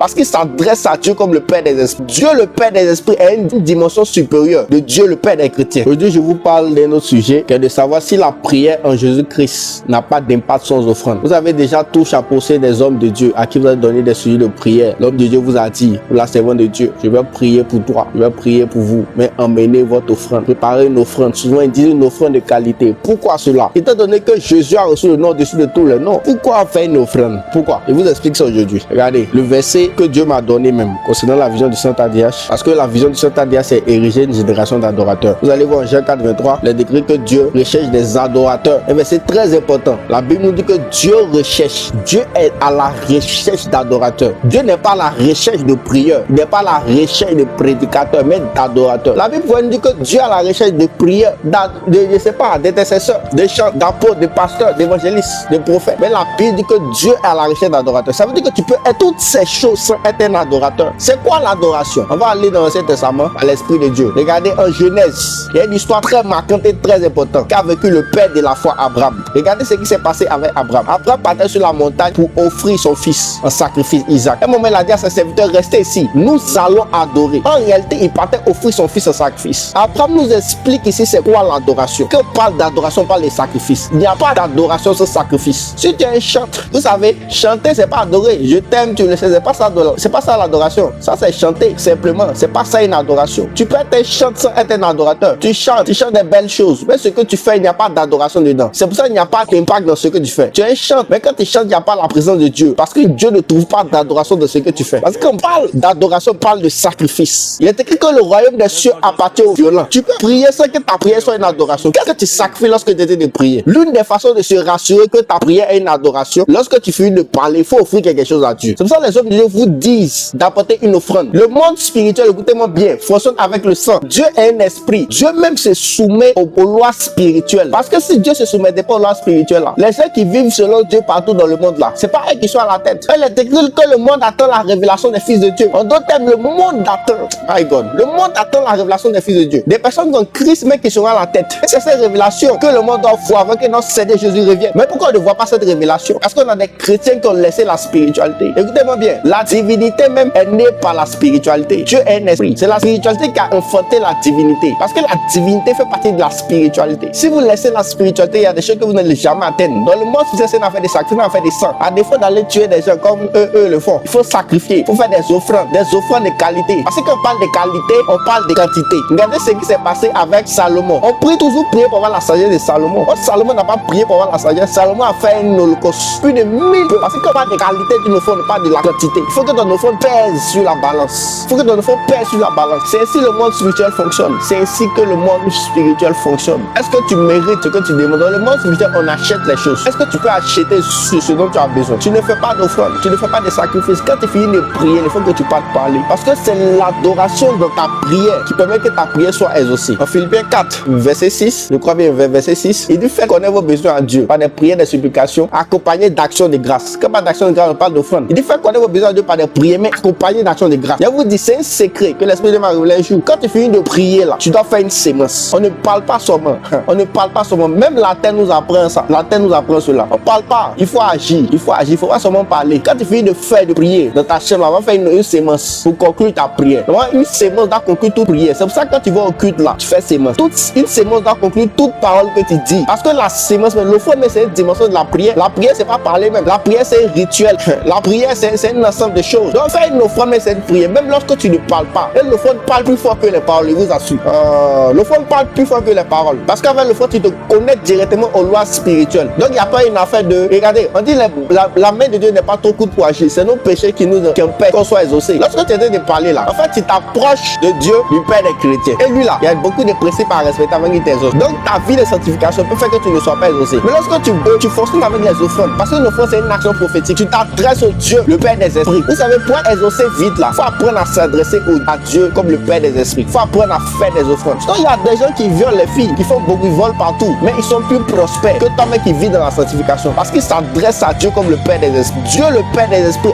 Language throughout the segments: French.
Parce qu'il s'adresse à Dieu comme le Père des esprits. Dieu le Père des esprits est une dimension supérieure de Dieu le Père des chrétiens. Aujourd'hui, je vous parle d'un autre sujet, qui est de savoir si la prière en Jésus-Christ n'a pas d'impact sans offrande. Vous avez déjà tout chapeauté des hommes de Dieu à qui vous avez donné des sujets de prière. L'homme de Dieu vous a dit, pour la servante de Dieu, je vais prier pour toi, je vais prier pour vous, mais emmenez votre offrande. Préparez une offrande. Souvent, il dit une offrande de qualité. Pourquoi cela? Étant donné que Jésus a reçu le nom au-dessus de tous les noms, pourquoi faire une offrande? Pourquoi? Je vous explique ça aujourd'hui. Regardez, le verset que Dieu m'a donné même, concernant la vision du Saint-Adiach, parce que la vision du Saint-Adiach, c'est ériger une génération d'adorateurs. Vous allez voir en Jean 4, 23, il est décrit que Dieu recherche des adorateurs. Et c'est très important. La Bible nous dit que Dieu recherche. Dieu est à la recherche d'adorateurs. Dieu n'est pas à la recherche de prieurs. Il n'est pas à la recherche de prédicateurs, mais d'adorateurs. La Bible nous dit que Dieu est à la recherche de prieurs, je sais pas, d'intercesseurs, de chants, d'apôtres, de pasteurs, d'évangélistes, de prophètes. Mais la Bible dit que Dieu est à la recherche d'adorateurs. Ça veut dire que tu peux être toutes ces choses sans être un adorateur. C'est quoi l'adoration? On va aller dans l'Ancien Testament à l'Esprit de Dieu. Regardez en Genèse, il y a une histoire très marquante et très importante qu'a vécu le père de la foi, Abraham. Regardez ce qui s'est passé avec Abraham. Abraham partait sur la montagne pour offrir son fils en sacrifice, Isaac. À un moment, il a dit à ses serviteurs, restez ici, nous allons adorer. En réalité, il partait offrir son fils en sacrifice. Abraham nous explique ici c'est quoi l'adoration. Quand on parle d'adoration, on parle de sacrifice. Il n'y a pas d'adoration sans sacrifice. Si tu es un chanteur, vous savez, chanter c'est pas adorer. Je t'aime, tu le sais, c'est pas ça l'adoration. Ça c'est chanter simplement. C'est pas ça une adoration. Tu peux être un chanteur sans être un adorateur. Tu chantes des belles choses. Mais ce que tu fais, il n'y a pas d'adoration dedans. C'est pour ça qu'il n'y a pas d'impact dans ce que tu fais. Tu es un chanteur, mais quand tu chantes, il n'y a pas la présence de Dieu. Parce que Dieu ne trouve pas d'adoration dans ce que tu fais. Parce qu'on parle d'adoration, on parle de sacrifice. Il est écrit que le royaume des cieux appartient aux violents. Tu peux prier sans que ta prière soit une adoration. Qu'est-ce que tu sacrifies lorsque tu étais de prier? L'une des façons de se rassurer que ta prière est une adoration, lorsque tu finis de parler, il faut offrir quelque chose à Dieu. C'est pour ça que les hommes de Dieu vous disent d'apporter une offrande. Le monde spirituel, écoutez-moi bien, fonctionne avec le sang. Dieu est un esprit. Dieu même se soumet aux lois spirituelles. Parce que si Dieu se soumettait pas aux lois spirituelles, là, les gens qui vivent selon Dieu partout dans le monde là, c'est pas eux qui sont à la tête. Elle est écrit que le monde attend la révélation des fils de Dieu. En d'autres termes, le monde attend. My God. Le monde attend la révélation des fils de Dieu. Des personnes en Christ mais qui seront à la tête. C'est cette révélation que le monde doit voir avant que notre Seigneur Jésus revienne. Mais pourquoi on ne voit pas cette révélation? Parce qu'on a des chrétiens qui ont laissé la spiritualité. Écoutez-moi bien. La divinité même est née par la spiritualité. Dieu est un esprit. C'est la spiritualité qui a enfanté la divinité. Parce que la divinité fait partie de la spiritualité. Si vous laissez la spiritualité, il y a des choses que vous n'allez jamais atteindre. Dans le monde spirituel, on a fait des sacrifices, on a fait des sangs. À défaut d'aller tuer des gens comme eux le font, il faut sacrifier. Il faut faire des offrandes de qualité. Parce que quand on parle de qualité, on parle de quantité. Regardez ce qui s'est passé avec Salomon. On prie toujours prier pour avoir la sagesse de Salomon. Or, Salomon n'a pas prié pour avoir la sagesse. Salomon a fait un holocauste. Plus de 1000. Parce que quand on parle de qualité d'une offrande, on parle de la quantité. Il faut que ton offrande pèse sur la balance. Il faut que ton offrande pèse sur la balance. C'est ainsi le monde spirituel fonctionne. C'est ainsi que le monde spirituel fonctionne. Est-ce que tu mérites ce que tu demandes? Dans le monde spirituel, on achète les choses. Est-ce que tu peux acheter ce dont tu as besoin? Tu ne fais pas d'offrande. Tu ne fais pas de sacrifice. Quand tu finis de prier, il faut que tu parles parler. Parce que c'est l'adoration dans ta prière qui permet que ta prière soit exaucée. En Philippiens 4, verset 6, je crois bien, verset 6, il dit faites connaître vos besoins à Dieu par des prières, des supplications, accompagnées d'actions de grâce. Quand pas d'action de grâce, on parle d'offrande. Il dit faites connaître vos besoins à Dieu par des prières, mais accompagnées d'actions de grâce. Je vous dis, c'est un secret que l'Esprit de m'a révélé un jour. Quand tu finis de prier là, tu dois faire une sémence. On ne parle pas seulement. On ne parle pas seulement. Même la terre nous apprend ça. La terre nous apprend cela. On parle pas. Il faut agir. Il faut agir. Il faut pas seulement parler. Quand tu finis de faire de prier dans ta chambre, on va faire une sémence pour conclure ta prière. Une sémence doit conclure toute prière. C'est pour ça que quand tu vas au culte là, tu fais sémence. Une sémence doit conclure toute parole que tu dis. Parce que la sémence, le fond, c'est une dimension de la prière. La prière, c'est pas parler même. La prière, c'est un rituel. La prière, c'est un ensemble de choses. Donc, faire une offrande, mais c'est une prière. Même lorsque tu ne parles pas. Et l'offrande parle plus fort que les paroles, je vous assure. L'offrande parle plus fort que les paroles. Parce qu'avec l'offrande, tu te connectes directement aux lois spirituelles. Donc, il n'y a pas une affaire de. Regardez, on dit la main de Dieu n'est pas trop courte pour agir. C'est nos péchés qui nous empêchent qu'on soit exaucés. Lorsque tu es en train de parler là, en fait, tu t'approches de Dieu, du Père des chrétiens. Et lui là, il y a beaucoup de principes à respecter avant qu'il t'exauce. Donc, ta vie de sanctification peut faire que tu ne sois pas exaucé. Mais lorsque tu fonctionnes avec les offrandes, parce que l'offrande c'est une action prophétique, tu t'adresses au Dieu, le Père des esprits. Vous savez, pour être exaucé vite là, il faut apprendre à s'adresser à Dieu comme le Père des esprits. Il faut apprendre à faire des offrandes. Donc, il y a des gens qui violent les filles, qui font beaucoup, ils volent partout, mais ils sont plus prospères que toi-même qui vis dans la sanctification. Parce qu'ils s'adressent à Dieu comme le Père des esprits. Dieu, le Père des esprits,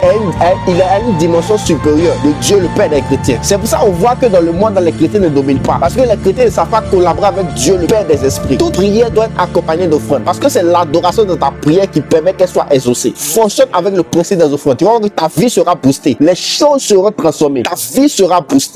il a une dimension supérieure de Dieu, le Père des chrétiens. C'est pour ça qu'on voit que dans le monde, dans les chrétiens, chrétiens ne dominent pas. Parce que les chrétiens ne savent pas collaborer avec Dieu, le Père des esprits. Toute prière doit être accompagnée d'offrandes. Parce que c'est l'adoration de ta prière qui permet qu'elle soit exaucée. Fonctionne avec le principe des offrandes. Tu vas voir que ta vie sera boostée. Les choses seront transformées. Ta vie sera boostée.